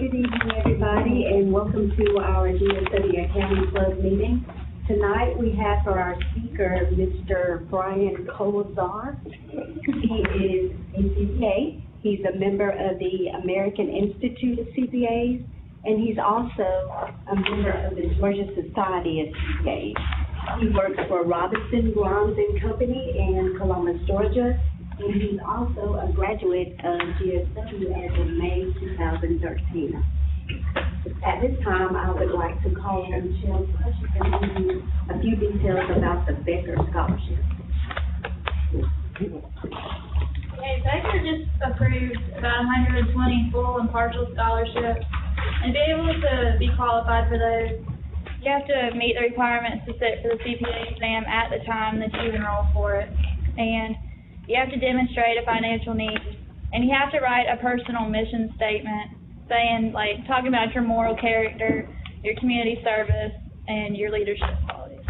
Good evening, everybody, and welcome to our GSW Accounting Club meeting. Tonight we have for our speaker Mr. Brian Koleszar. He is a CPA. He's a member of the American Institute of CPAs, and he's also a member of the Georgia Society of CPAs. He works for Robinson, Grimes & Company in Columbus, Georgia, and he's also a graduate of GSW as of May 2013. At this time, I would like to call on Michelle Bush and give you a few details about the Becker Scholarship. Okay, Becker just approved about 120 full and partial scholarships, and to be able to be qualified for those, you have to meet the requirements to sit for the CPA exam at the time that you enroll for it, and you have to demonstrate a financial need, and you have to write a personal mission statement saying, like, talking about your moral character, your community service, and your leadership qualities.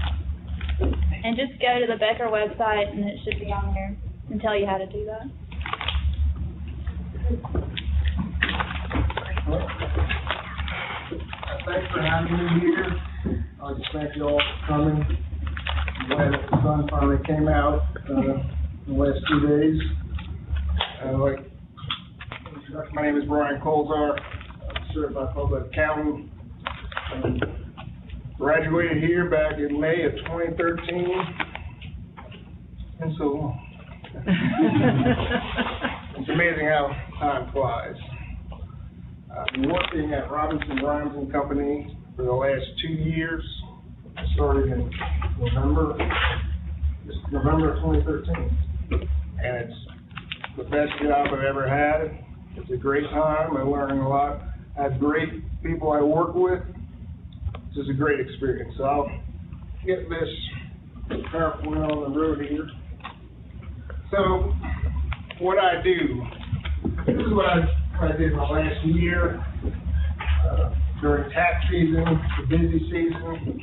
And just go to the Becker website, and it should be on there and tell you how to do that. Thanks for having me here. I just thank you all for coming. I'm glad that the sun finally came out in the last 2 days. My name is Brian Koleszar. I'm a certified public accountant. Graduated here back in May of 2013. And so it's amazing how time flies. I've been working at Robinson, Grimes & Company for the last 2 years. I started in November of 2013. And it's the best job I've ever had. It's a great time. I'm learning a lot. I have great people I work with. This is a great experience. So I'll get this PowerPoint on the road here. So what I do, this is what I did in the last year during tax season, the busy season.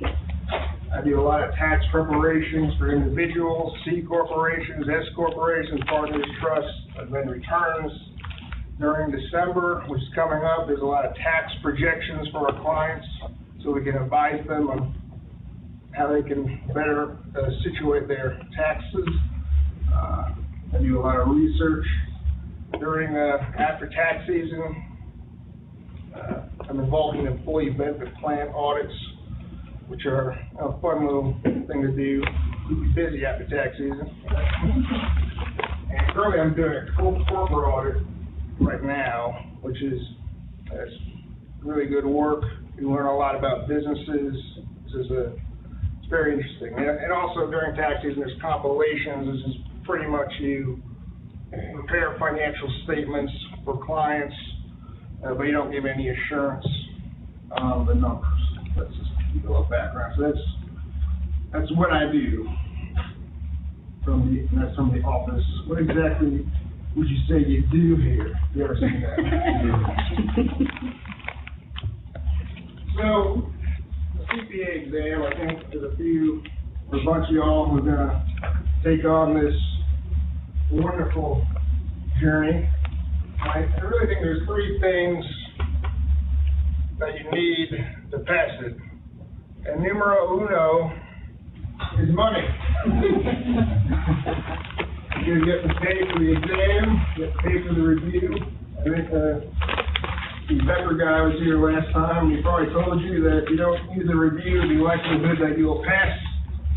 I do a lot of tax preparations for individuals, C corporations, S corporations, partners, trusts, and then returns. During December, which is coming up, there's a lot of tax projections for our clients, so we can advise them on how they can better situate their taxes. I do a lot of research during after tax season. I'm involved in employee benefit plan audits, which are a fun little thing to do. Keep you busy after tax season. And currently, I'm doing a corporate audit right now, which is really good work. You learn a lot about businesses. It's very interesting. And also during tax season, there's compilations. This is pretty much you prepare financial statements for clients, but you don't give any assurance on the numbers. That's just a little background. So that's what I do from the office. What exactly would you say you do here? You ever seen that? So, the CPA exam, I think there's a bunch of y'all who are going to take on this wonderful journey. I really think there's 3 things that you need to pass it. And numero uno is money. You get to pay for the exam, you get to pay for the review. I think the Becker guy was here last time, and he probably told you that if you don't use the review, the likelihood that you'll pass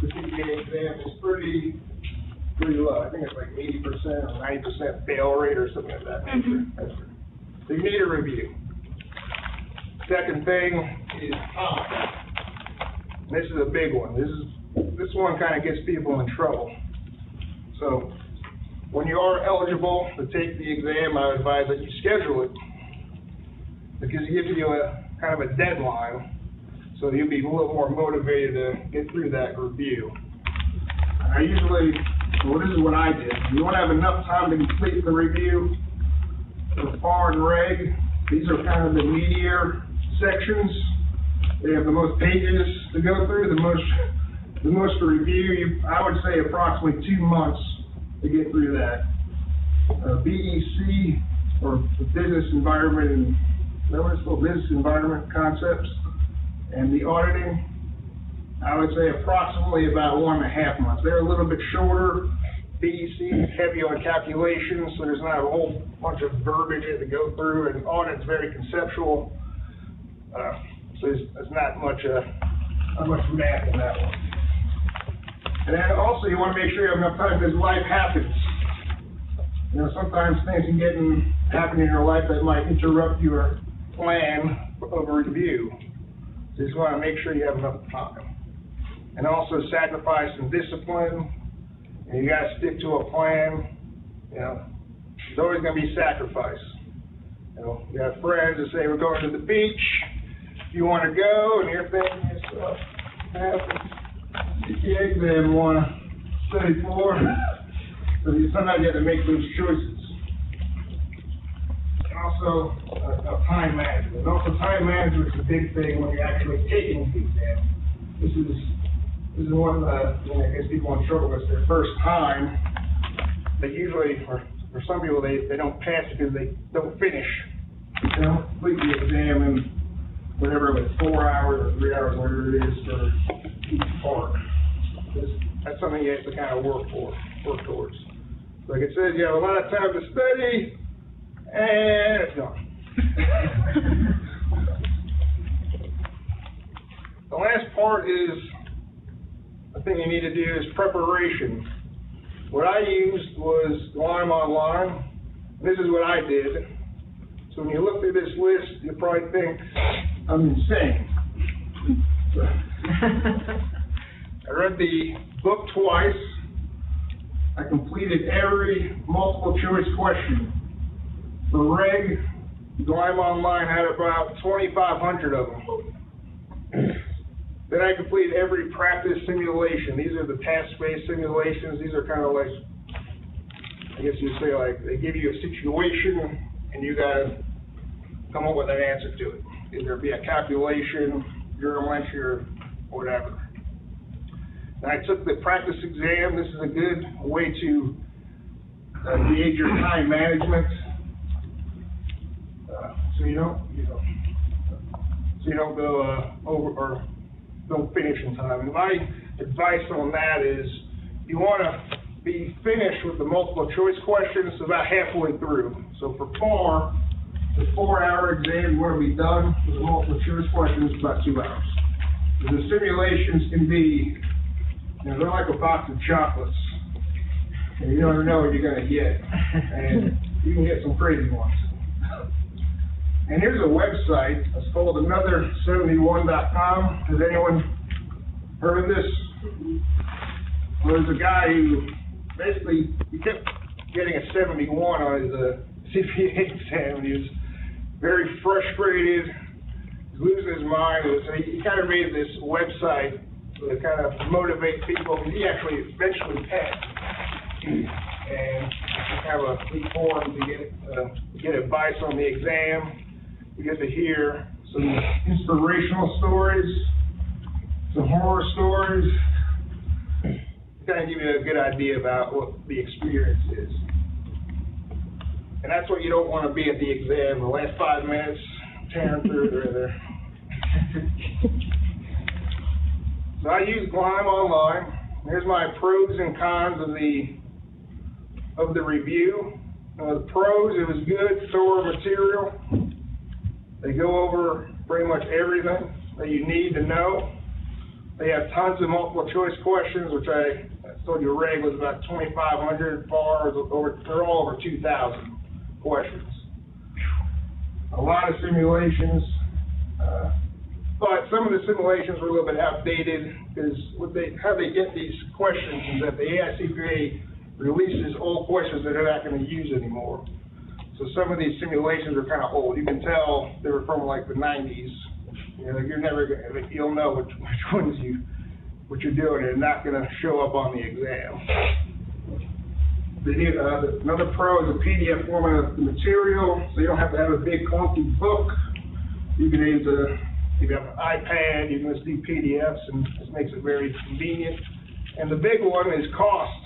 the CPA exam is pretty low. I think it's like 80% or 90% fail rate or something like that. So you need a review. Second thing is time. This is a big one. This one kind of gets people in trouble. So when you are eligible to take the exam, I would advise that you schedule it, because it gives you a kind of a deadline, so you'll be a little more motivated to get through that review. This is what I did. You want to have enough time to complete the review. The FAR and Reg, these are kind of the meatier sections. They have the most pages to go through, the most to review. I would say approximately 2 months to get through that. BEC, or the Business Environment and business environment concepts, and the auditing, I would say approximately about 1.5 months. They're a little bit shorter. PEC is heavy on calculations, so there's not a whole bunch of verbiage to go through, and audit's very conceptual. So there's not much math in that one. And then also you want to make sure you have enough time because life happens. You know, sometimes things can happen in your life that might interrupt your plan of review. So you just want to make sure you have enough time. And also sacrifice some discipline. And you got to stick to a plan. You know, there's always going to be sacrifice. You know, you have friends that say, we're going to the beach. You want to go, and you're thinking to yourself, the exam want to study for. So sometimes you have to make those choices. And also, time management. And also, time management is a big thing when you're actually taking the exam. This is one of the, I guess people in trouble with their first time. They usually, for some people, they don't pass because they don't finish. They don't complete the exam in whatever, it was 4 hours or 3 hours, whatever it is for each part. That's something you have to kind of work towards. Like it says, you have a lot of time to study, and it's gone. The last part is, the thing you need to do is preparation. What I used was Lime Online. This is what I did. So when you look through this list, you probably think I'm insane. I read the book twice. I completed every multiple choice question. The reg, Lime Online had about 2,500 of them. Then I completed every practice simulation. These are the task-based simulations. These are kind of like, I guess you'd say, like they give you a situation and you gotta come up with an answer to it. Either be a calculation, journal entry, or whatever. And I took the practice exam. This is a good way to gauge your time management, so you don't go over or don't finish in time. And my advice on that is you want to be finished with the multiple choice questions about halfway through. So for the 4-hour exam, you want to be done with the multiple choice questions about 2 hours. The simulations can be, they're like a box of chocolates. And you never know what you're going to get. And you can get some crazy ones. And here's a website. It's called another71.com. Has anyone heard of this? Well, there's a guy who basically, he kept getting a 71 on his CPA exam. He was very frustrated. He was losing his mind. So he kind of made this website to kind of motivate people. He actually eventually passed. And you have a forum to get advice on the exam. You get to hear some inspirational stories, some horror stories, kind of give you a good idea about what the experience is. And that's what you don't want to be at the exam, the last 5 minutes, tearing through there. So I use Lime Online. Here's my pros and cons of the review. The pros, it was good, thorough material. They go over pretty much everything that you need to know. They have tons of multiple choice questions, which I told you reg was about 2,500 bars, they're all over 2,000 questions. A lot of simulations, but some of the simulations were a little bit outdated because how they get these questions is that the AICPA releases old questions that they're not going to use anymore. So some of these simulations are kind of old. You can tell they were from like the 90s. You're never gonna, you'll know which ones what you're doing. They're not going to show up on the exam. Another pro is a PDF format of the material, so you don't have to have a big clunky book. You can use if you have an iPad, you can just do PDFs, and this makes it very convenient. And the big one is cost.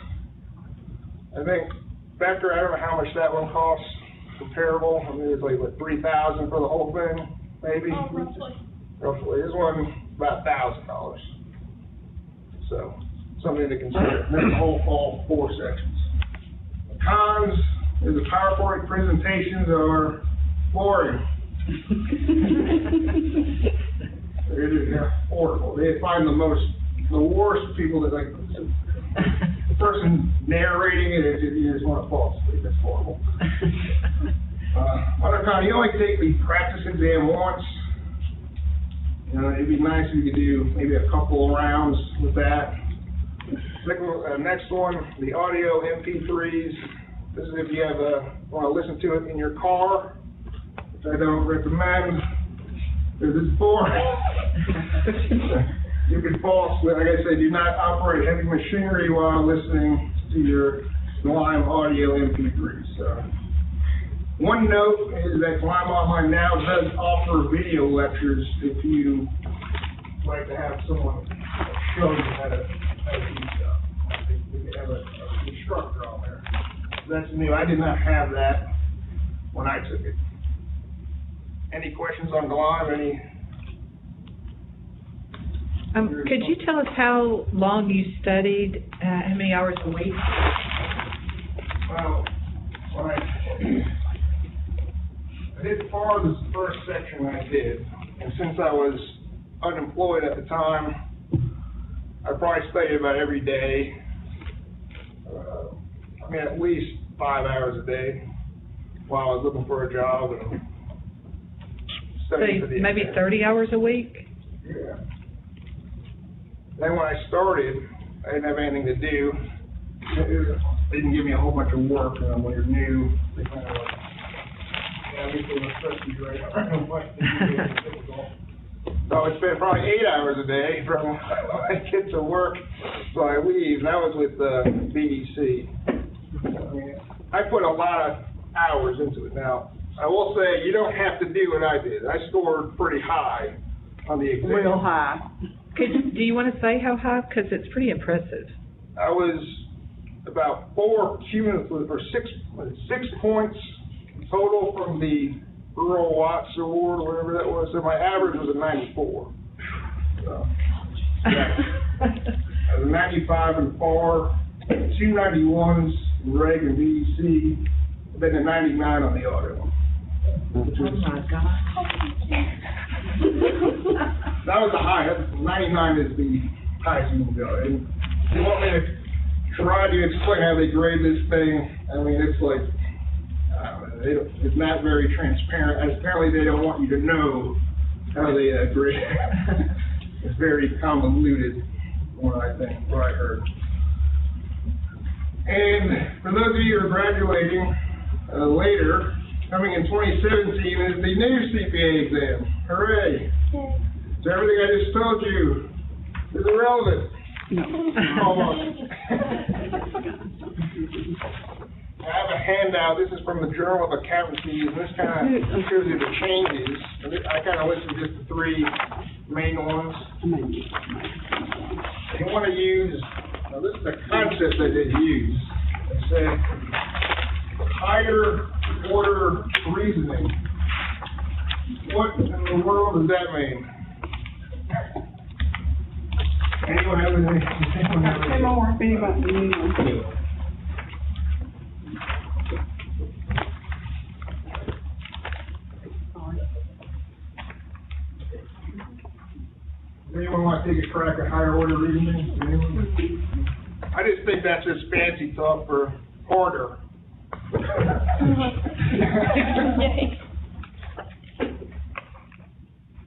I think, Becker, I don't know how much that one costs. comparable. I mean, it was like, what, 3,000 for the whole thing, maybe? Oh, roughly. Roughly. This one, about $1,000. So, something to consider. That's the whole all 4 sections. The cons is the PowerPoint presentations are boring. They're horrible. They find the worst people that, like, the person narrating it, you just want to fall asleep. It's horrible. Other con, you only take the practice exam once. You know, it'd be nice if you could do maybe a couple of rounds with that. Next one, the audio MP3s. This is if you have want to listen to it in your car, which I don't recommend, because it's boring. You can fall asleep. Like I said, do not operate heavy machinery while listening to your Lime audio MP3s. So, one note is that Lime Online now does offer video lectures if you like to have someone show you how to do stuff. I think we could have an instructor on there. That's new. I did not have that when I took it. Any questions on Lime? Could you tell us how long you studied, how many hours a week? Well, when I did far this first section I did, and since I was unemployed at the time, I probably studied about every day. I mean, at least 5 hours a day while I was looking for a job and studying for the Maybe exam. 30 hours a week? Yeah. Then when I started, I didn't have anything to do. They didn't give me a whole bunch of work, and when you're new, they kind of like, yeah, we feel especially great. I don't like to do anything difficult. So I spent probably 8 hours a day from when I get to work, so I leave. That was with BDC. I mean, I put a lot of hours into it. Now, I will say, you don't have to do what I did. I scored pretty high on the exam. Real high. Do you want to say how high? Because it's pretty impressive. I was about 4 cumulative, or 6 points total from the Earl Watts Award, or whatever that was. So my average was a 94. So, yeah. I was a 95 in FAR, 2 91s in Reg and VEC, then a 99 on the auto. Oh my God. That was the highest. 99 is the highest you can go. And if you want me to try to explain how they grade this thing, I mean, it's like, it's not very transparent. Apparently, they don't want you to know how they grade. It's very convoluted, what I heard. And for those of you who are graduating later, coming in 2017 is the new CPA exam. Hooray! So everything I just told you is irrelevant. No. Almost. I have a handout. This is from the Journal of Accountancy, and this kind of shows you the changes. I kind of listed just the 3 main ones. You want to use, now this is the concept that they use. It said higher order reasoning. What in the world does that mean? Anyone have anything? Say more if anybody needs. Anyone want to take a crack at higher order reasoning? Anyone? I just think that's just fancy talk for harder.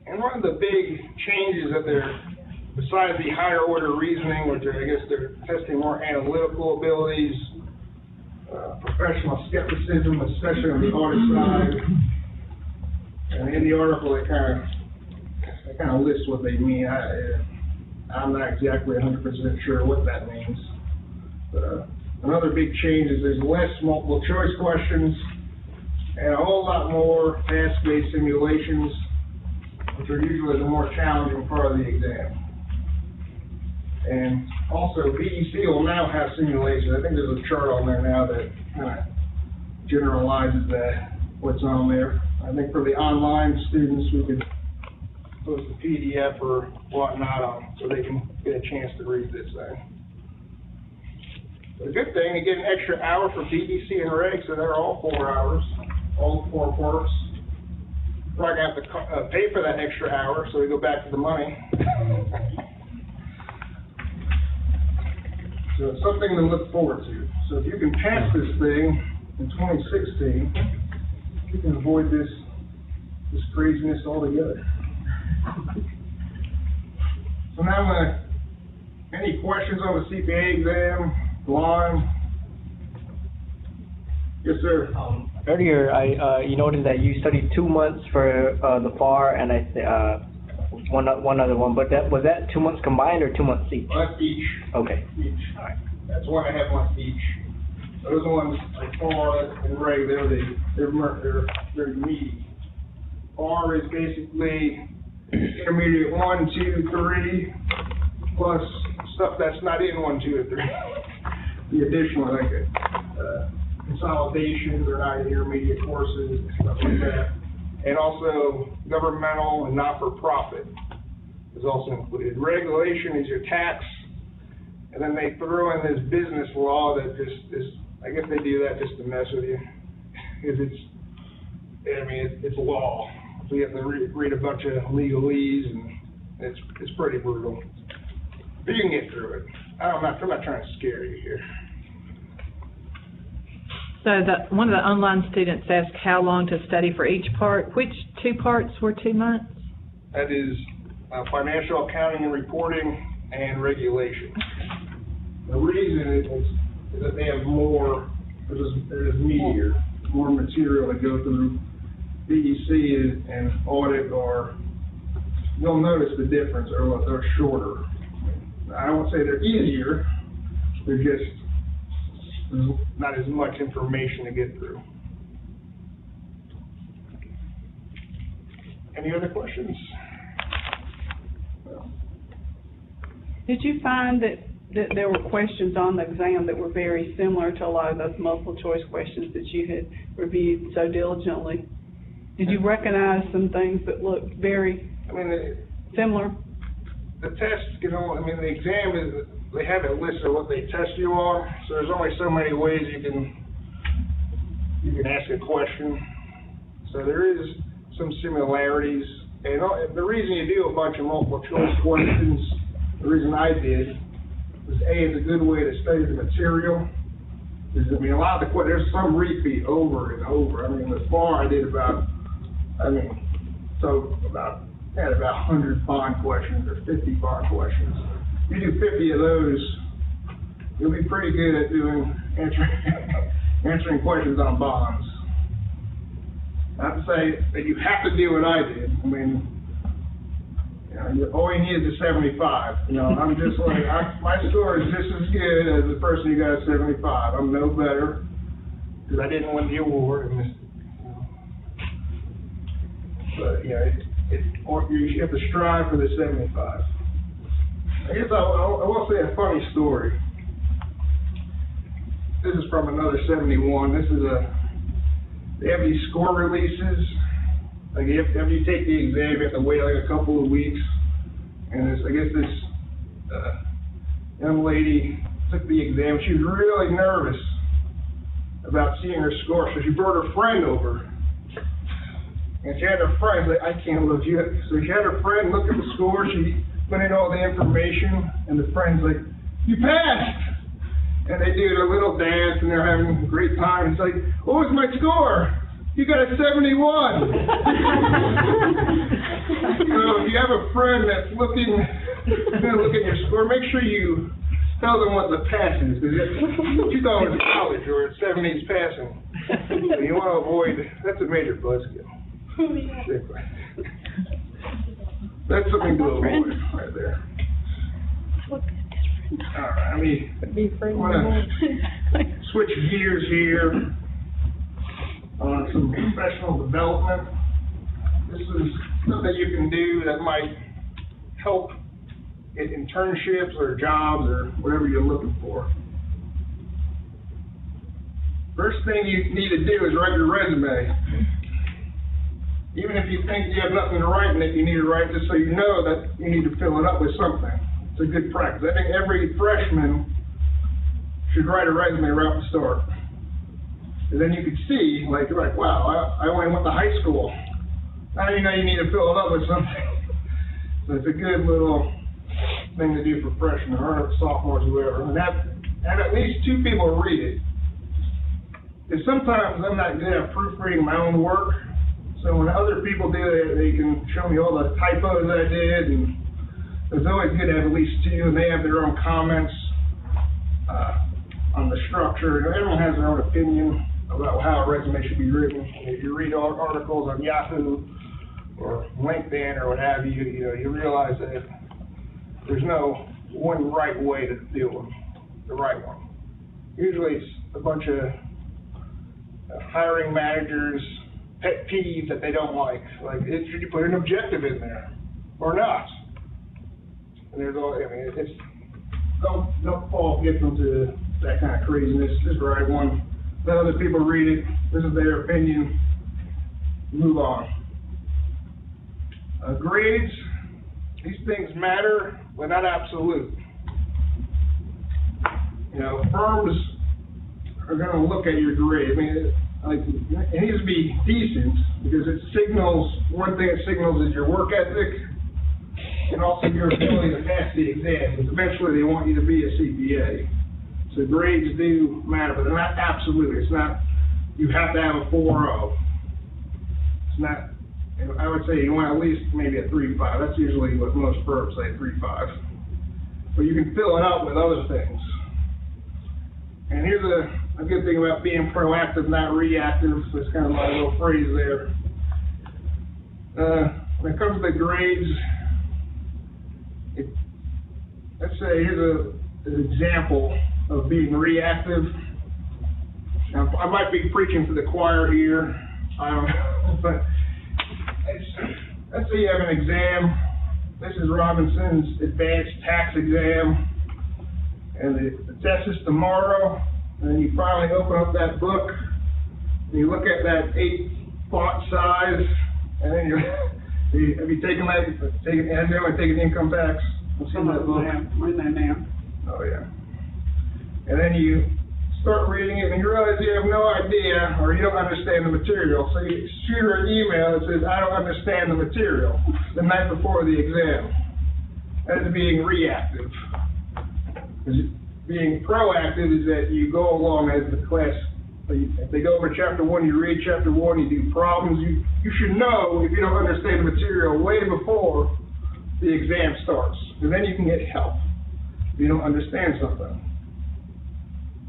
And one of the big changes that they're, besides the higher order reasoning, which I guess they're testing more analytical abilities, professional skepticism, especially on the audit side. And in the article, they kind of list what they mean. I'm not exactly 100% sure what that means. But another big change is there's less multiple choice questions and a whole lot more task-based simulations, which are usually the more challenging part of the exam. And also, VEC will now have simulations. I think there's a chart on there now that kind of generalizes that. what's on there. I think for the online students, we could post a PDF or whatnot on, so they can get a chance to read this thing. The good thing, you get an extra hour for PDC and reg, so they're all 4 hours, all 4 parts. Probably gonna have to pay for that extra hour, so we go back to the money. So it's something to look forward to. So if you can pass this thing in 2016, you can avoid this craziness altogether. So now, any questions on the CPA exam, Lon? Yes, sir. Earlier, you noted that you studied 2 months for the FAR and one other one, but was that 2 months combined or 2 months each? That's each. Okay. Each. That's 1.5 months each. Those ones like FAR and reg, they're meaty. FAR is basically intermediate 1, 2, 3, plus stuff that's not in 1, 2, and 3. The additional, like consolidations or not intermediate courses, stuff like that. And also governmental and not-for-profit is also included. Regulation is your tax, and then they throw in this business law that just is, I guess they do that just to mess with you. Because it's law. So you have to read a bunch of legalese, and it's pretty brutal. But you can get through it. I'm not trying to scare you here. So one of the online students asked how long to study for each part. Which 2 parts were 2 months? That is financial accounting and reporting and regulation. The reason is that they have more, there's meatier, more material to go through. BEC and audit you'll notice the difference, they're shorter. I won't say they're easier, they're just, there's not as much information to get through. Any other questions? No. Did you find that there were questions on the exam that were very similar to a lot of those multiple choice questions that you had reviewed so diligently? Did you recognize some things that looked very similar? The test, the exam is, they have it listed what they test you on, so there's only so many ways you can ask a question. So there is some similarities, and the reason you do a bunch of multiple choice questions, the reason I did, is it's a good way to study the material. A lot of there's some repeat over and over. The FAR I did about 100 bond questions or 50 bond questions. If you do 50 of those, you'll be pretty good at answering questions on bonds. Not to say that you have to do what I did. All you need is a 75. I'm just like, my score is just as good as the person who got a 75. I'm no better because I didn't win the award. But you have to strive for the 75. I guess I will say a funny story. This is from another 71. They have these score releases. Like after you take the exam, you have to wait like a couple of weeks. And I guess this young lady took the exam. She was really nervous about seeing her score, so she brought her friend over. And she had her friend, like, I can't look you. So she had her friend look at the score. She put in all the information, and the friend's like, "You passed!" And they do a little dance, and they're having a great time. It's like, "What was my score? You got a 71. So if you have a friend that's looking at your score, make sure you tell them what the pass is, because you thought it was college or 70s passing. So you want to avoid, that's a major buzzkill. That's something to avoid right there. All right, I want to switch gears here on some professional development. This is something you can do that might help in internships or jobs or whatever you're looking for. First thing you need to do is write your resume. even if you think you have nothing to write in it, you need to write just so you know that you need to fill it up with something. It's a good practice. I think every freshman should write a resume right off the start. And then you could see, like, you're like, wow, I only went to high school. Now you know you need to fill it up with something. So it's a good little thing to do for freshmen or sophomores, whoever. And have at least 2 people read it. Because sometimes I'm not good at proofreading my own work. So when other people do it, they can show me all the typos I did. And it's always good to have at least 2, and they have their own comments on the structure. Everyone has their own opinion about how a resume should be written. If you read articles on Yahoo or LinkedIn or what have you, you realize that there's no one right way to do it, the right one. Usually it's a bunch of hiring managers' pet peeves that they don't like. Like, should you put an objective in there or not? And there's all, I mean, it's, don't fall victim to that kind of craziness. Just write one, let other people read it, this is their opinion, move on. Grades, these things matter, but not absolute. Firms are going to look at your grade. I mean, it needs to be decent, because it signals, one thing it signals is your work ethic, and also your ability to pass the exam, because eventually they want you to be a CPA. So grades do matter, but they're not absolute. It's not, you have to have a 4.0. It's not, I would say you want at least maybe a 3.5. That's usually what most firms say, 3.5. But you can fill it up with other things. And here's a good thing about being proactive, not reactive. That's kind of my little phrase there. When it comes to grades, let's say here's an example of being reactive. Now, I might be preaching to the choir here, I don't know, but let's say you have an exam. This is Robinson's advanced tax exam, and the test is tomorrow, and then you finally open up that book, and you look at that 8 font size, and then have you taken income tax? Some of them, we're in there now. Oh, yeah. And then you start reading it, and you realize you have no idea, or you don't understand the material. So you shoot her an email that says, I don't understand the material, the night before the exam. That is being reactive. Being proactive is that you go along as the class. If they go over chapter 1, you read chapter 1, you do problems. You should know, if you don't understand the material, way before the exam starts. And then you can get help if you don't understand something.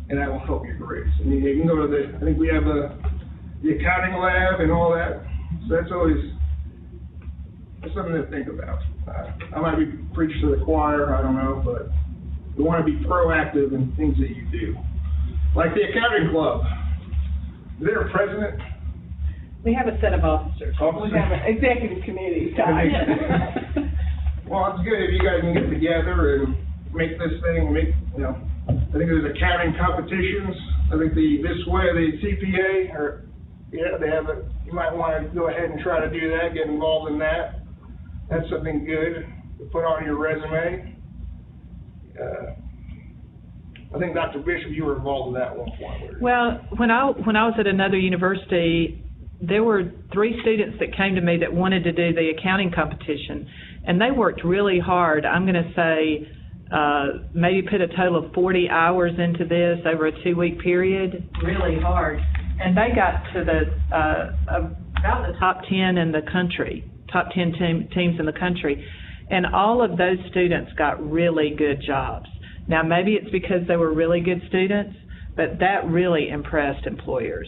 And that will help your grades. And you can go to I think we have the accounting lab and all that. So that's something to think about. I might be preaching to the choir, I don't know, but you want to be proactive in things that you do. Like the accounting club. Is there a president? We have a set of officers. We have an executive committee. Well, it's good if you guys can get together and make this thing, I think there's accounting competitions. I think the CPA, they have it. You might want to go ahead and try to do that, get involved in that. That's something good to put on your resume. I think Dr. Bishop, you were involved in that one point. Well, when I was at another university, there were 3 students that came to me that wanted to do the accounting competition, and they worked really hard. I'm going to say maybe put a total of 40 hours into this over a 2-week period, really hard. And they got to about the top 10 in the country, top 10 teams in the country. And all of those students got really good jobs. Now, maybe it's because they were really good students, but that really impressed employers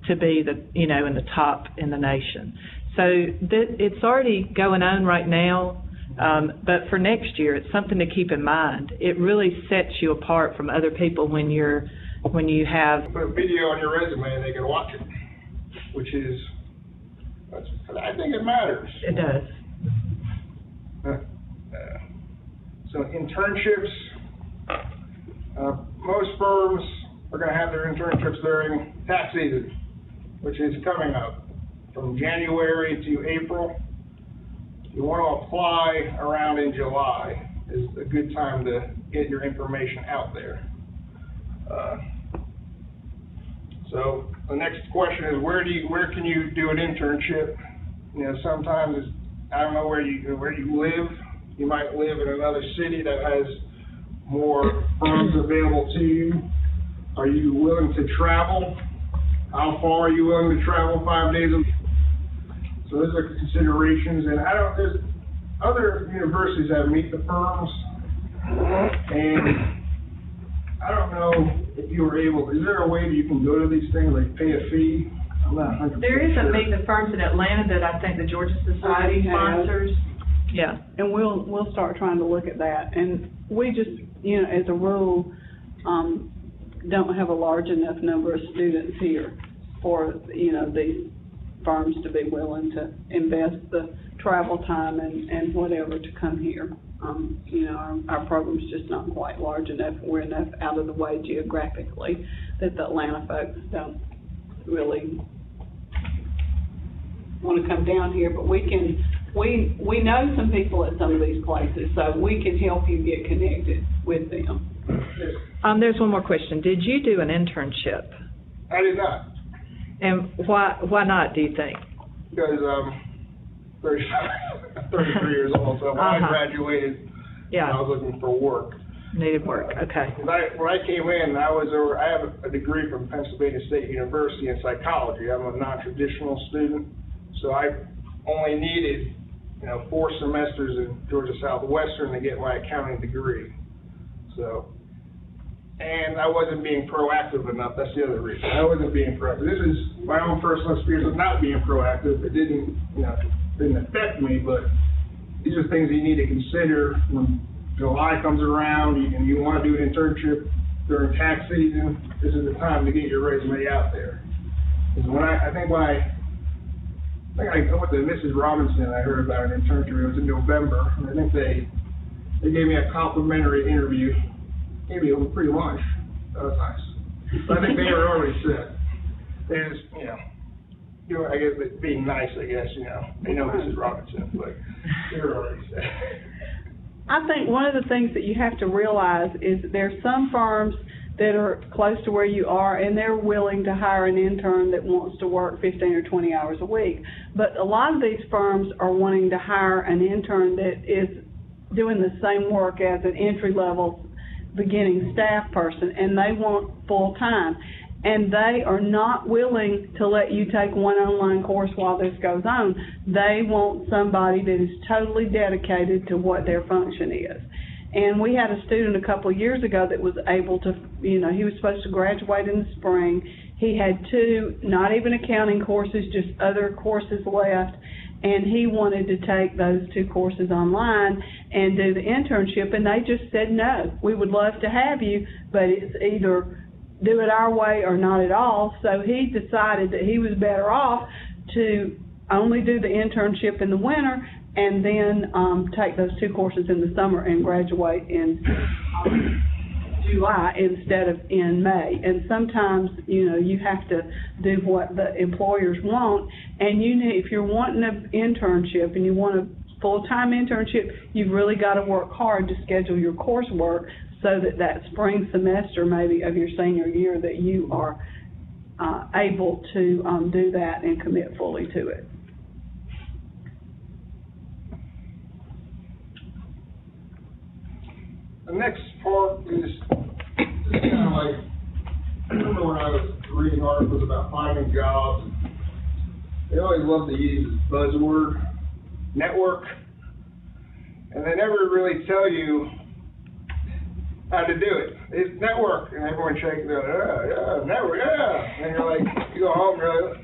to be in the top in the nation. So it's already going on right now. But for next year, it's something to keep in mind. It really sets you apart from other people when you have... Put a video on your resume and they can watch it, which is, I think it matters. It does. So internships, most firms are going to have their internships during tax season, which is coming up. from January to April. You want to apply around in July is a good time to get your information out there. So the next question is, where can you do an internship? You know, sometimes it's, I don't know where you live. You might live in another city that has more firms available to you. Are you willing to travel? How far are you willing to travel 5 days a week? So those are considerations, and there's other universities that meet the firms, and I don't know if you were able, is there a way that you can go to these things, like pay a fee? I'm not 100% There is a sure. Meet the Firms in Atlanta that I think the Georgia Society sponsors. Yeah. And we'll start trying to look at that. And we just, you know, as a rule, don't have a large enough number of students here for, you know, these firms to be willing to invest the travel time and whatever to come here. You know, our program's just not quite large enough. We're enough out of the way geographically that the Atlanta folks don't really want to come down here, but we know some people at some of these places, so we can help you get connected with them. There's one more question. Did you do an internship? I did not. And why not, do you think? Because 33 years old, so when I graduated, Yeah. I was looking for work. Needed work, okay. When I came in, I have a degree from Pennsylvania State University in psychology. I'm a non-traditional student, so I only needed, 4 semesters in Georgia Southwestern to get my accounting degree. So, and I wasn't being proactive enough. That's the other reason. I wasn't being proactive. This is my own personal experience of not being proactive. It didn't affect me, but these are things you need to consider when July comes around and you want to do an internship during tax season. This is the time to get your resume out there. Because I went to Mrs. Robinson. I heard about an internship. It was in November, and I think they gave me a complimentary interview. Gave me a free lunch. That was nice. But I think they were already set. They just, I guess being nice. I guess they know Mrs. Robinson, but they were already set. I think one of the things that you have to realize is that there are some firms that are close to where you are, and they're willing to hire an intern that wants to work 15 or 20 hours a week. But a lot of these firms are wanting to hire an intern that is doing the same work as an entry-level beginning staff person, and they want full-time. And they are not willing to let you take one online course while this goes on. They want somebody that is totally dedicated to what their function is. And we had a student a couple of years ago that was able to, he was supposed to graduate in the spring. He had 2, not even accounting courses, just other courses left. And he wanted to take those 2 courses online and do the internship. And they just said, no, we would love to have you, but it's either do it our way or not at all. So he decided that he was better off to only do the internship in the winter and then take those 2 courses in the summer and graduate in July instead of in May. And sometimes, you have to do what the employers want. And if you're wanting an internship and you want a full-time internship, you've really got to work hard to schedule your coursework so that spring semester maybe of your senior year that you are able to do that and commit fully to it. The next part is kind of like, I remember when I was reading articles about finding jobs, they always love to use this buzzword, network, and they never really tell you how to do it. It's network, and everyone shakes their head, network, and you're like, you go home, you're like,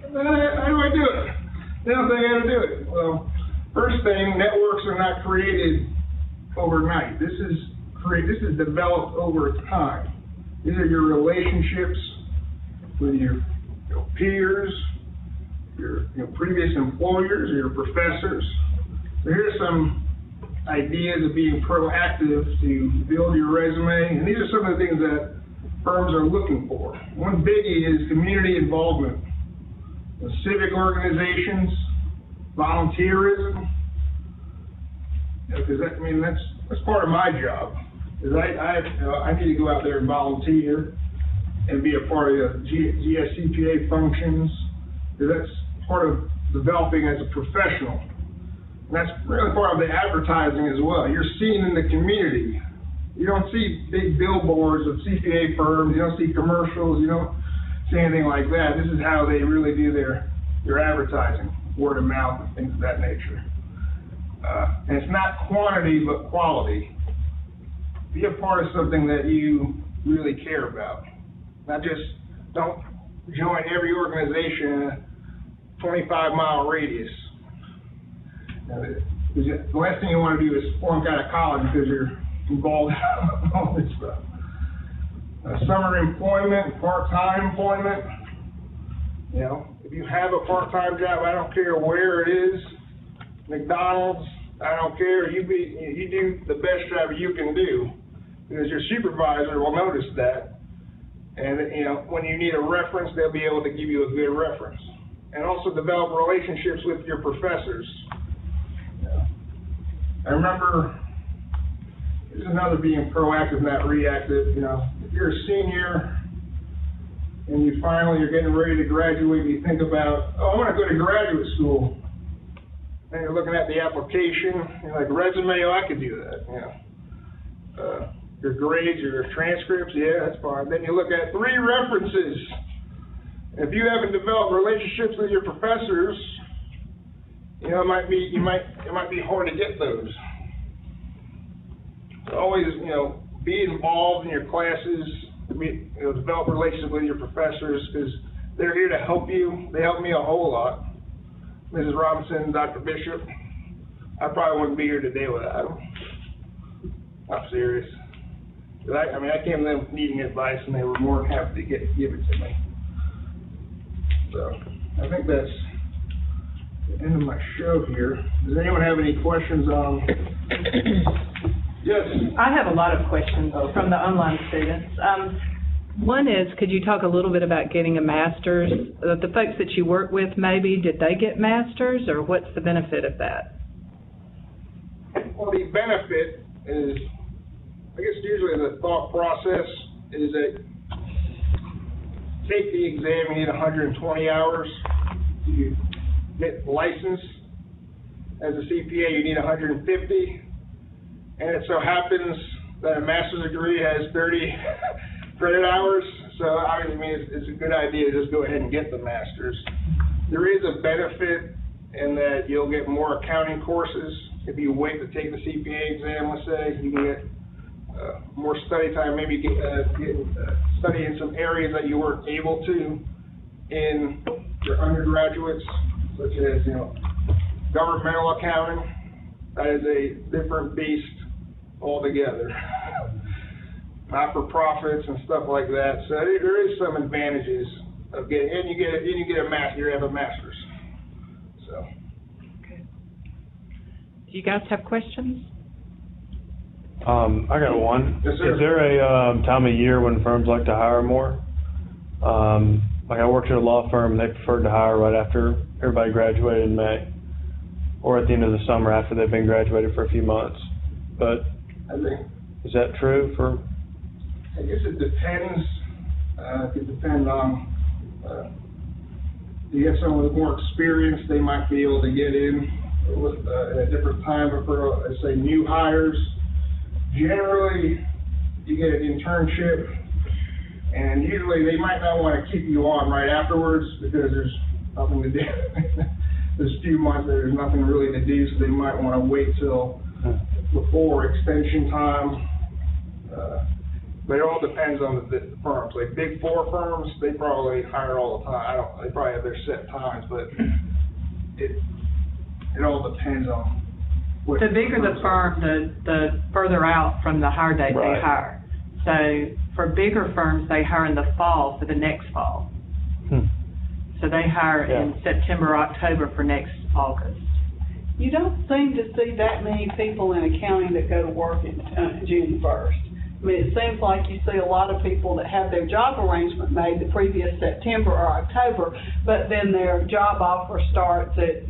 how do I do it? They don't think how to do it. Well, first thing, networks are not created overnight. This is developed over time. These are your relationships with your peers, your previous employers, your professors. So here's some ideas of being proactive to build your resume, and these are some of the things that firms are looking for. One biggie is community involvement. the civic organizations, volunteerism. Because that's part of my job. Is I need to go out there and volunteer and be a part of the GSCPA functions. Because that's part of developing as a professional. And that's really part of the advertising as well. You're seen in the community. You don't see big billboards of CPA firms. You don't see commercials. You don't see anything like that. This is how they really do their advertising, word of mouth, and things of that nature. And it's not quantity, but quality. Be a part of something that you really care about. Not just, don't join every organization in a 25-mile radius. The last thing you want to do is flunk out of college because you're involved in all this stuff. Summer employment, part-time employment. You know, if you have a part-time job, I don't care where it is, McDonald's, I don't care. You do the best job you can do, because your supervisor will notice that. And, you know, when you need a reference, they'll be able to give you a good reference. And also develop relationships with your professors. I remember, this is another being proactive, not reactive. You know, if you're a senior and you're getting ready to graduate, and you think about, oh, I want to go to graduate school. And you're looking at the application, you're like, resume, oh, I could do that. You know, your grades, your transcripts, yeah, that's fine. Then you look at 3 references. If you haven't developed relationships with your professors, you know, it might be hard to get those. So always, you know, be involved in your classes, develop relationships with your professors, because they're here to help you. They help me a whole lot. Mrs. Robinson, Dr. Bishop, I probably wouldn't be here today without them. I'm serious. I came to them needing advice, and they were more than happy to give it to me. So, I think that's the end of my show here. Does anyone have any questions on? Yes. I have a lot of questions from the online students. One is, could you talk a little bit about getting a master's? The folks that you work with, maybe, did they get masters, or what's the benefit of that? Well, the benefit is, I guess usually the thought process is that take the exam, you need 120 hours. You get licensed as a CPA, you need 150. And it so happens that a master's degree has 30 credit hours, so obviously it's a good idea to just go ahead and get the master's. There is a benefit in that you'll get more accounting courses. If you wait to take the CPA exam, let's say, you can get more study time, maybe study in some areas that you weren't able to in your undergraduates, such as, you know, governmental accounting. That is a different beast altogether. Not-for-profits and stuff like that. So there is some advantages of getting, and you get a master, you have a master's. So. Okay. Do you guys have questions? I got one. Yes, sir. Is there a time of year when firms like to hire more? Like I worked at a law firm, and they preferred to hire right after everybody graduated in May, or at the end of the summer after they've been graduated for a few months. But is that true for? I guess it depends. It could depend on, you have someone with more experience, they might be able to get in with, at a different time. But for, let's say, new hires, generally you get an internship, and usually they might not want to keep you on right afterwards because there's nothing to do. There's a few months that there's nothing really to do, so they might want to wait till before extension time. But it all depends on the firms. Like Big Four firms, they probably hire all the time. They probably have their set times, but it all depends on what. The bigger the firm, the further out from the hire date they hire. So for bigger firms, they hire in the fall for the next fall. So they hire in September, October for next August. You don't seem to see that many people in accounting that go to work in June 1st. I mean, it seems like you see a lot of people that have their job arrangement made the previous September or October, but then their job offer starts at,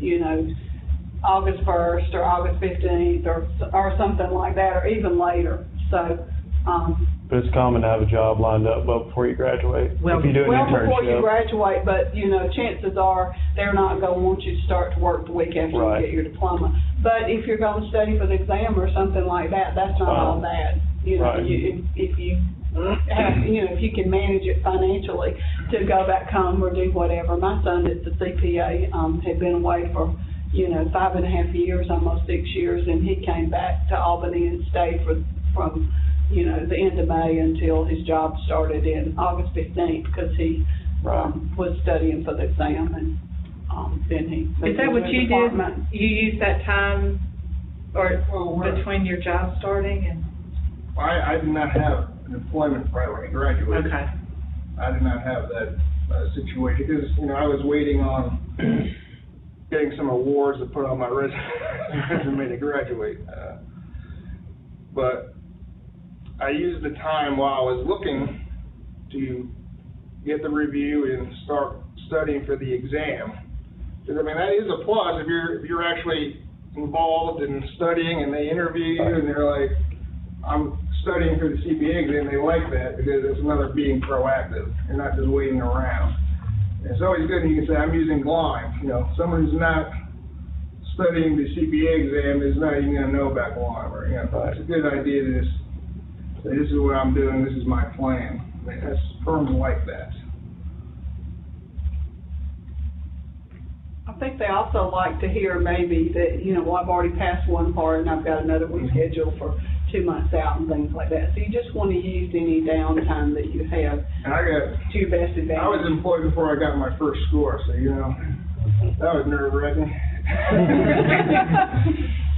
August 1st or August 15th or something like that, or even later. So, But it's common to have a job lined up well before you graduate. Well, if you do an internship. before you graduate, but, chances are they're not going to want you to start to work the week after Right. you get your diploma. But if you're going to study for the exam or something like that, that's not all bad. Right. If you have, if you can manage it financially to go back home or do whatever. My son that's a CPA, had been away for, 5.5 years, almost 6 years, and he came back to Albany and stayed from the end of May until his job started in August 15th, because he, was studying for the exam, and, then he. Is that what you did? You used that time or between your job starting and? I did not have an employment right when I graduated. Okay. I did not have that situation, because, I was waiting on getting some awards to put on my resume to graduate. But I used the time while I was looking to get the review and start studying for the exam. Because, that is a plus if you're actually involved in studying and they interview you and they're like, I'm studying for the CPA exam, they like that because it's another being proactive. You're not just waiting around. And it's always good when you can say, I'm using Lyme. Someone who's not studying the CPA exam is not even going to know about Lyme. Or, it's a good idea to just say, this is what I'm doing, this is my plan. That's firms like that. I think they also like to hear maybe that, I've already passed one part and I've got another one scheduled for 2 months out and things like that. So you just want to use any downtime that you have to your best advantage. I was employed before I got my first score, so that was nerve-wracking.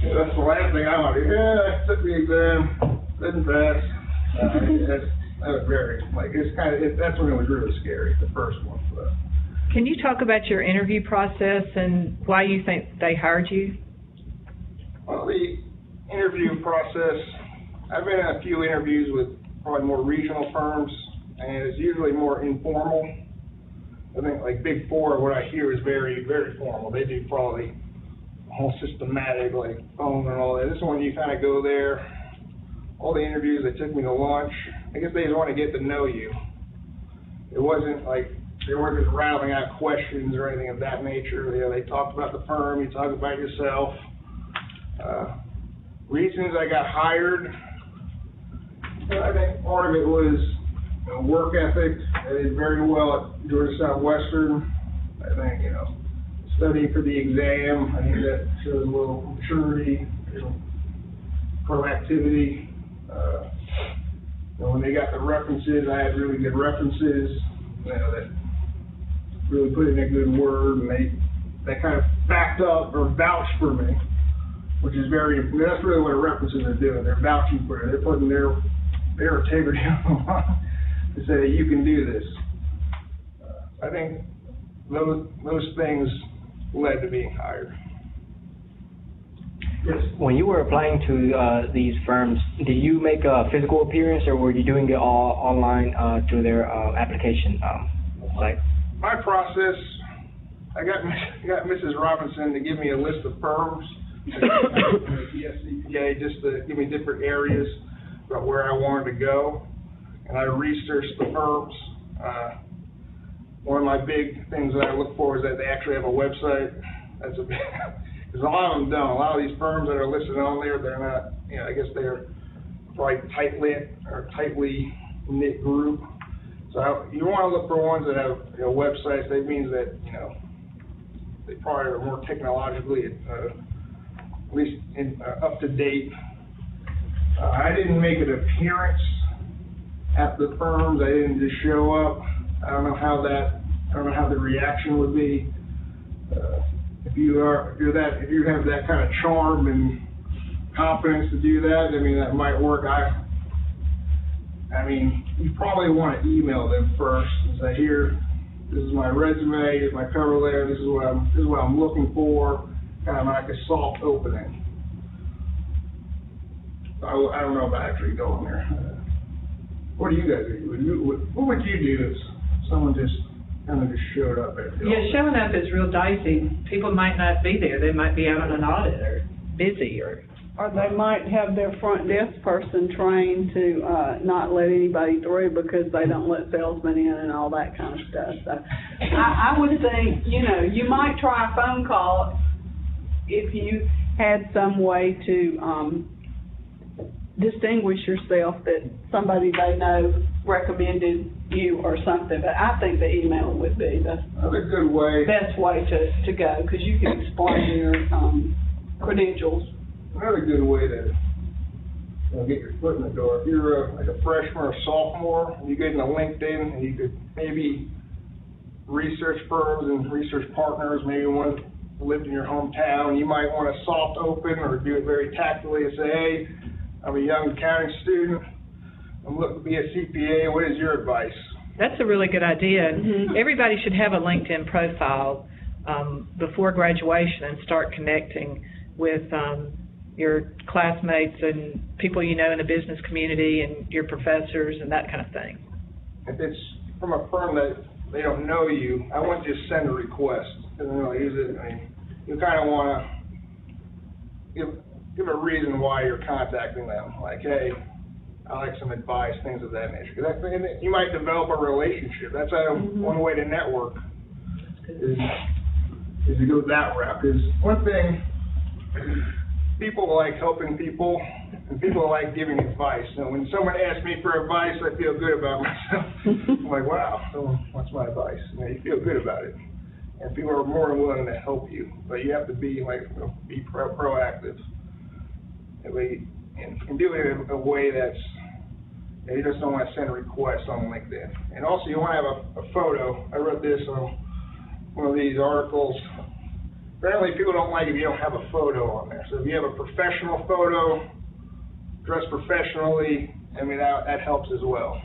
That's the last thing I want to do. I took the exam, didn't pass. That was very, that's when it was really scary, the first one. But. Can you talk about your interview process and why you think they hired you? Well, the interview process, I've been in a few interviews with probably more regional firms, and it's usually more informal. I think like Big Four, what I hear is very, very formal. They do probably whole systematic, phone and all that. This one, you kind of go there. All the interviews, they took me to lunch. I guess they just want to get to know you. It wasn't like they weren't just rattling out questions or anything of that nature. They talked about the firm, you talk about yourself. Reasons I got hired, I think part of it was work ethic. I did very well at Georgia Southwestern. I think, studying for the exam, I think that shows a little maturity, proactivity. When they got the references, I had really good references, that really put in a good word, and they kind of backed up or vouched for me, which is that's really what references are doing. They're vouching for you. They're putting their integrity on the line to say that you can do this. I think those things led to being hired. Yes. When you were applying to these firms, did you make a physical appearance, or were you doing it all online through their application site? My process, I got Mrs. Robinson to give me a list of firms, CPA, just to give me different areas about where I wanted to go, and I researched the firms. One of my big things that I look for is that they actually have a website. That's a big, because a lot of them don't. A lot of these firms that are listed on there, they're not, I guess they're probably tightly knit group. So you want to look for ones that have websites. That means that they probably are more technologically at least up to date. I didn't make an appearance at the firms. I didn't just show up. I don't know how the reaction would be. If you have that kind of charm and confidence to do that, that might work. You probably want to email them first and say, here, this is my resume, here's my cover letter, this is what I'm looking for, kind of like a soft opening. I don't know about actually going there. What do you guys do? What would you do if someone just kind of just showed up at the Yeah, office? showing up is real dicey. People might not be there. They might be out on an audit or busy or. Or they might have their front desk person trained to, not let anybody through because they don't let salesmen in and all that kind of stuff. So I would think, you might try a phone call if you had some way to, distinguish yourself that somebody they know recommended you or something. But I think the email would be the That's a good way. best way to go because you can explain your, credentials. Another good way to get your foot in the door. If you're like a freshman or a sophomore, you get into LinkedIn and you could maybe research firms and research partners, maybe one that lived in your hometown. You might want to soft open or do it very tactfully and say, hey, I'm a young accounting student. I'm looking to be a CPA. What is your advice? That's a really good idea. Mhm. Everybody should have a LinkedIn profile before graduation and start connecting with your classmates and people you know in the business community and your professors and that kind of thing. If it's from a firm that they don't know you, I wouldn't just send a request. You kind of want to give a reason why you're contacting them. Like, hey, I like some advice, things of that nature. 'Cause you might develop a relationship. That's one way to network is to go that route. Because one thing, people like helping people, and people like giving advice. And when someone asks me for advice, I feel good about myself. I'm like, wow, someone wants my advice. You feel good about it. And people are more than willing to help you. But you have to be proactive. And do it in a way that's, you just don't want to send a request on LinkedIn. And also you want to have a photo. I wrote this on one of these articles. Apparently people don't like if you don't have a photo on there. So if you have a professional photo, dress professionally, that helps as well.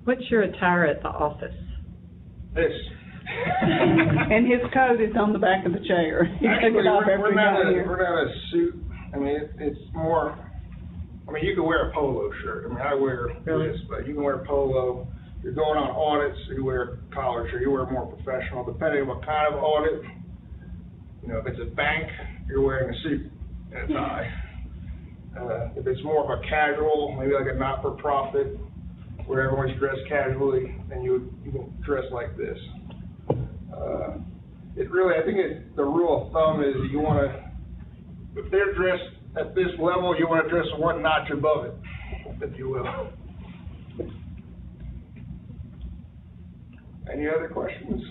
What's your attire at the office? This. And his coat is on the back of the chair. He took Actually, it off after we're he got here. not a suit. It's more, you can wear a polo shirt. I wear this, but you can wear a polo. If you're going on audits, you wear a collared shirt. You wear more professional, depending on what kind of audit. If it's a bank, you're wearing a suit and a tie. If it's more of a casual, maybe like a not-for-profit, where everyone's dressed casually, then you can dress like this. I think the rule of thumb is you want to, if they're dressed at this level, you want to dress one notch above it, if you will. Any other questions?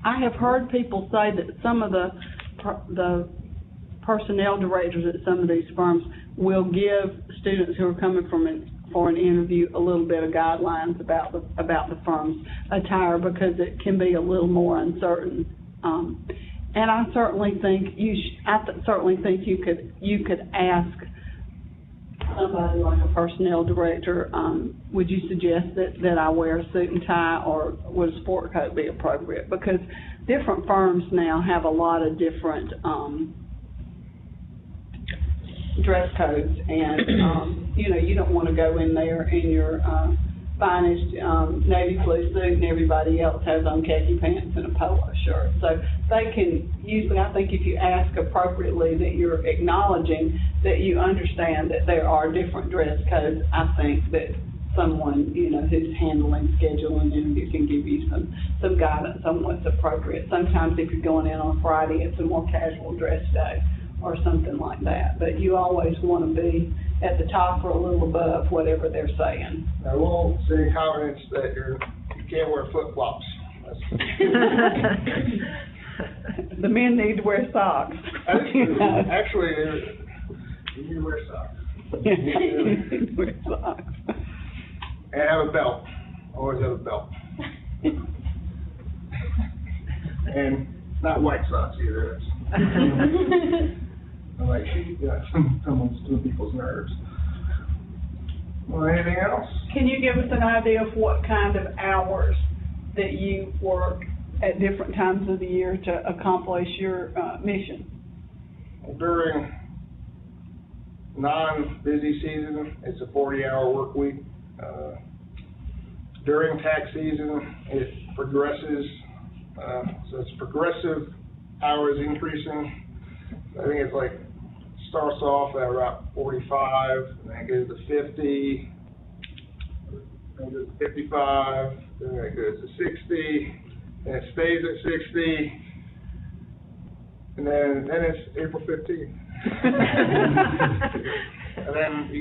I have heard people say that some of the personnel directors at some of these firms will give students who are coming for an interview a little bit of guidelines about the firm's attire because it can be a little more uncertain. And I certainly think you could ask somebody like a personnel director, would you suggest that I wear a suit and tie, or would a sport coat be appropriate? Because different firms now have a lot of different dress codes, and you don't want to go in there in your finest navy blue suit and everybody else has on khaki pants and a polo shirt. So they can usually, I think if you ask appropriately, that you're acknowledging that you understand that there are different dress codes. I think that someone who's handling scheduling interview can give you some guidance on what's appropriate. Sometimes if you're going in on Friday, it's a more casual dress day or something like that. But you always want to be at the top or a little above whatever they're saying. I won't say in confidence that you can't wear flip-flops. The men need to wear socks. Actually, you need to wear socks. You need to wear socks. And have a belt. Always have a belt. And not white socks either. I'm like, someone's doing people's nerves. Well, anything else? Can you give us an idea of what kind of hours that you work at different times of the year to accomplish your mission? During non-busy season, it's a 40-hour work week. During tax season, it progresses, so it's progressive hours increasing. I think it's like, starts off at about 45, and then it goes to 50, then it goes to 55, then it goes to 60, and it stays at 60, and then it's April 15th. And then we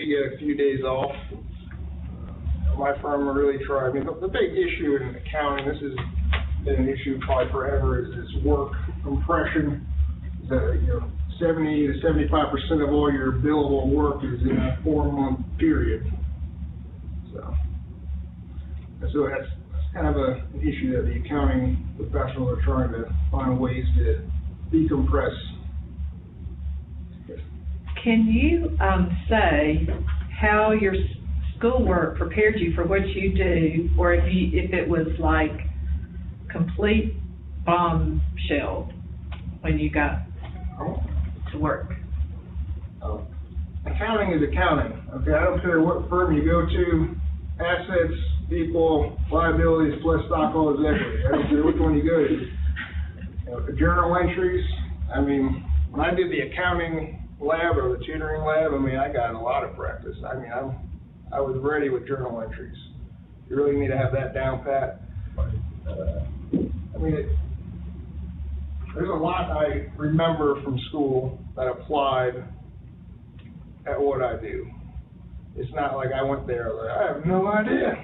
get a few days off. My firm really tried. I mean, the big issue in accounting, this has been an issue probably forever, is this work compression. That 70 to 75% of all your billable work is in a 4-month period. So that's kind of an issue that the accounting professionals are trying to find ways to decompress. Can you say how your schoolwork prepared you for what you do, or if it was like complete bombshell when you got to work? Accounting is accounting. Okay, I don't care what firm you go to. Assets equal liabilities plus stockholders' equity. I don't care which one you go to. The journal entries. I mean, when I did the accounting lab or the tutoring lab, I mean, I got a lot of practice. I mean, I was ready with journal entries. You really need to have that down pat. I mean, there's a lot I remember from school that applied at what I do. It's not like I went there, like, I have no idea.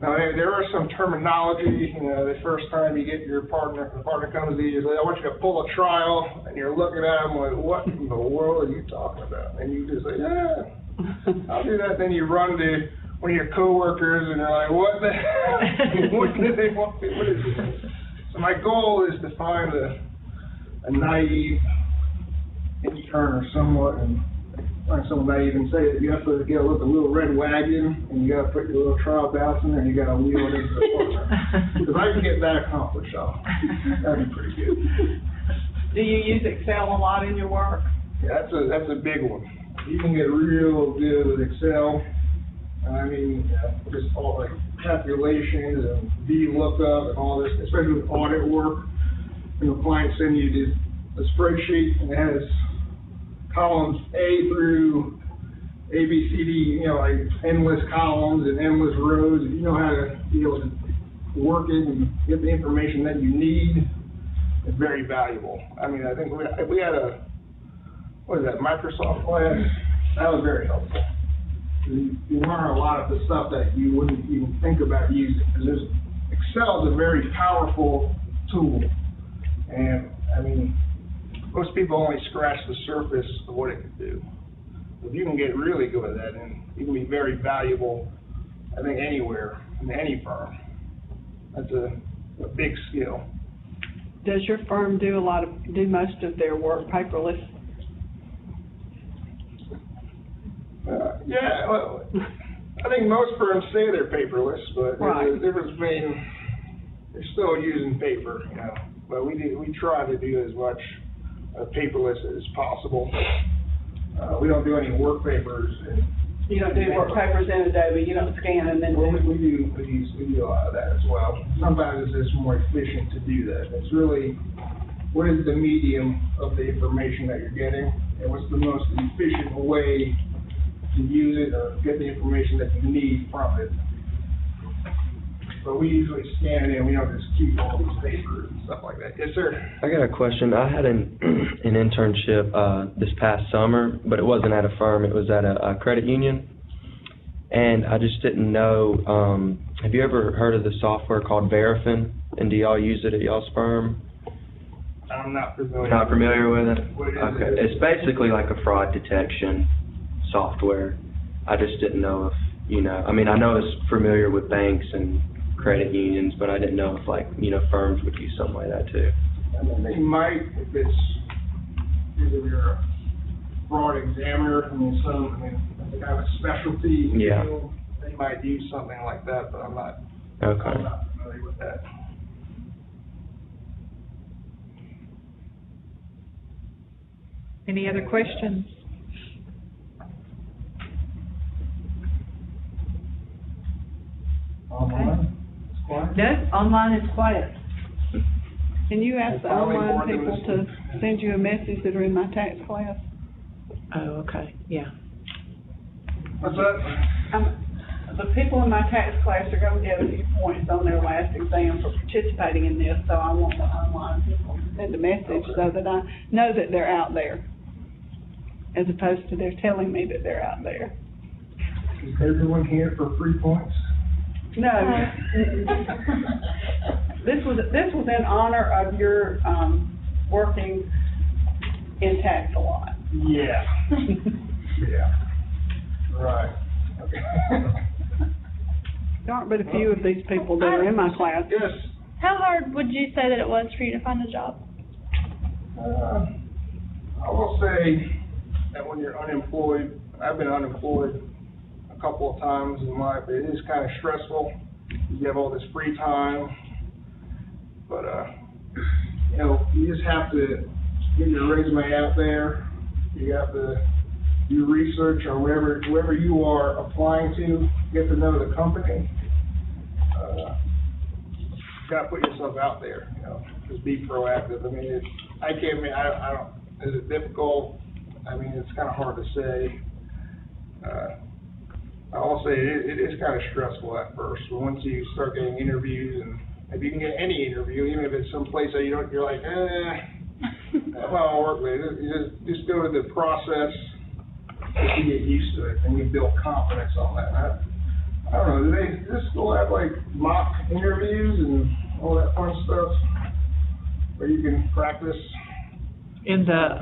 Now, there are some terminology, the first time you get your partner, the partner comes to you, he's like, I want you to pull a trial, and you're looking at him like, what in the world are you talking about? And you just say, yeah, I'll do that. Then you run to one of your coworkers, and they're like, what the hell? What do they want? What is this? So my goal is to find a naive intern or somewhat, and find someone naive and say that you have to get a little red wagon, and you got to put your little trial balance in there, and you got to wheel it into the partner. Because I can get that accomplished, that'd be pretty good. Do you use Excel a lot in your work? Yeah, that's a big one. You can get real good with Excel. I mean, just all like calculations and VLOOKUP and all this, especially with audit work. When the client sends you the spreadsheet and it has columns A through A, B, C, D, like endless columns and endless rows. If you know how to be able to work it and get the information that you need, it's very valuable. I mean, I think we had Microsoft class. That was very helpful. You learn a lot of the stuff that you wouldn't even think about using. Because Excel is a very powerful tool. And, I mean, most people only scratch the surface of what it can do. If you can get really good at that, and you can be very valuable, I think, anywhere, in any firm. That's a big skill. Does your firm do most of their work paperless? Yeah, well, I think most firms say they're paperless, but there's a difference between, they're still using paper, But we try to do as much paperless as possible. We don't do any work papers. You don't do work papers in Adobe, you don't scan and then... Well, we do a lot of that as well. Sometimes it's just more efficient to do that. It's really, what is the medium of the information that you're getting, and what's the most efficient way to use it or get the information that you need from it. But we usually scan it in, we don't just keep all these papers and stuff like that. Yes, sir? I got a question. I had an internship this past summer, but it wasn't at a firm, it was at a credit union. And I just didn't know, have you ever heard of the software called Verifin? And do y'all use it at y'all's firm? I'm not familiar. Not familiar with it? What is okay. it? It's basically like a fraud detection software. I just didn't know if, I mean, I know it's familiar with banks and credit unions, but I didn't know if firms would use something like that too. I mean, they might, if it's either you're a fraud examiner, they have a specialty field, they might use something like that, but I'm not familiar with that. Any other questions? No, online is quiet. Can you ask the Probably online more than people this. to send you a message that are in my tax class? Oh, okay, yeah. What's that? The people in my tax class are gonna get a few points on their last exam for participating in this, so I want the online people to send a message so that I know that they're out there, as opposed to they're telling me that they're out there. Is everyone here for free points? No. This was in honor of your, working in tax a lot. Yeah. Yeah. Right. Okay. There aren't but a few of these people that are in my class. Yes. How hard would you say that it was for you to find a job? I will say that when you're unemployed, I've been unemployed a couple of times in life. It is kind of stressful. You have all this free time, but you know, you just have to get your resume out there. You have to do research on wherever you are applying to. Get to know the company. You gotta put yourself out there. You know, just be proactive. I mean, I don't. Is it difficult? I mean, it's kind of hard to say. I'll say it is kind of stressful at first, but once you start getting interviews, and if you can get any interview, even if it's someplace that you're like, that won't work with. You just go to the process, you get used to it, and you build confidence on that. I don't know, do this school have like mock interviews and all that fun stuff where you can practice? In the,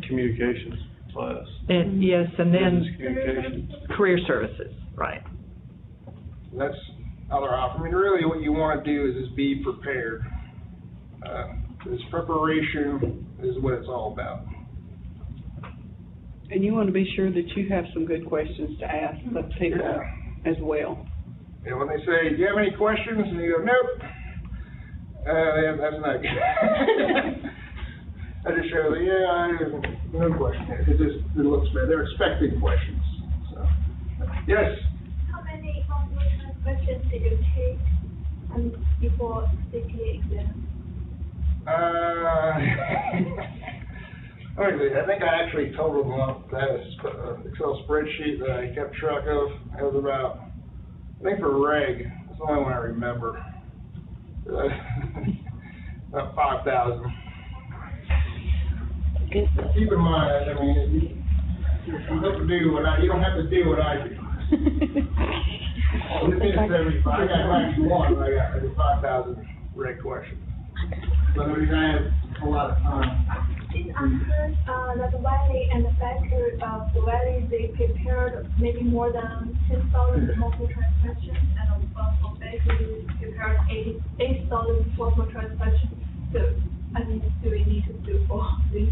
Communications class. yes, and Business then communications. career services, right. That's other option. I mean, really what you want to do is just be prepared. This preparation is what it's all about. And you want to be sure that you have some good questions to ask the people as well. And when they say, do you have any questions? And you go, nope. That's not good. I just show them, I have no question. It looks bad. They're expecting questions. So, yes? How many multiple choice questions did you take before taking the exam? I think I actually totaled them up. I had an Excel spreadsheet that I kept track of. It was about, I think for reg, that's the only one I remember. About 5,000. Keep in mind, I mean, you don't have to do what I do. This is 75. I got 91, but I got 5,000 reg questions. But I mean, I have a lot of time. This answers that the Valley and the Becker, the Valley, they prepared maybe more than 10,000 multiple choice questions, and for Becker, they prepared 8,000 multiple choice questions. So, I mean, do we need to do all this?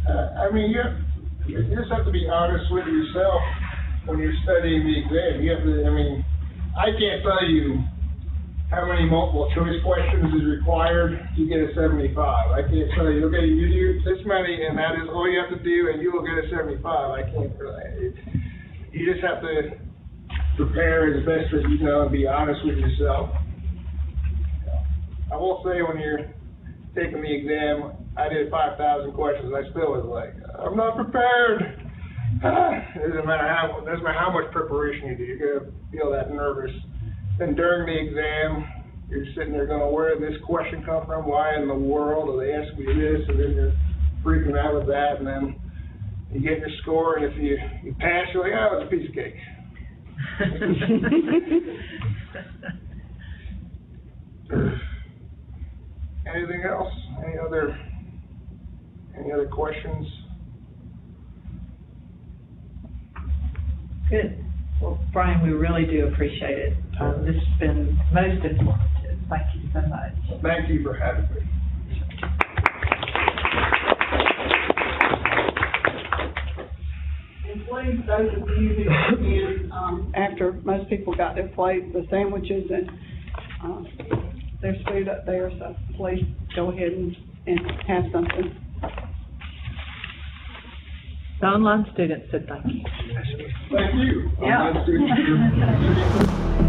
I mean, you just have to be honest with yourself when you're studying the exam. You have to, I mean, I can't tell you how many multiple choice questions is required to get a 75. I can't tell you, okay, you do this many, and that is all you have to do, and you will get a 75. I can't, you just have to prepare as best as you know and be honest with yourself. I will say when you're taking the exam, I did 5,000 questions. I still was like, I'm not prepared. It doesn't matter how much preparation you do. You're gonna feel that nervous. Then during the exam, you're sitting there going, where did this question come from? Why in the world are they asking me this? And then you're freaking out with that. And then you get your score, and if you pass, you're like, oh, it's a piece of cake. Anything else? Any other questions? Good. Well, Brian, we really do appreciate it. This has been most informative. Thank you so much. Thank you for having me. And please, those of you who came in, after most people got their plates, the sandwiches, and there's food up there, so please go ahead and have something. The online students said thank you. Thank you. Yeah. Online students.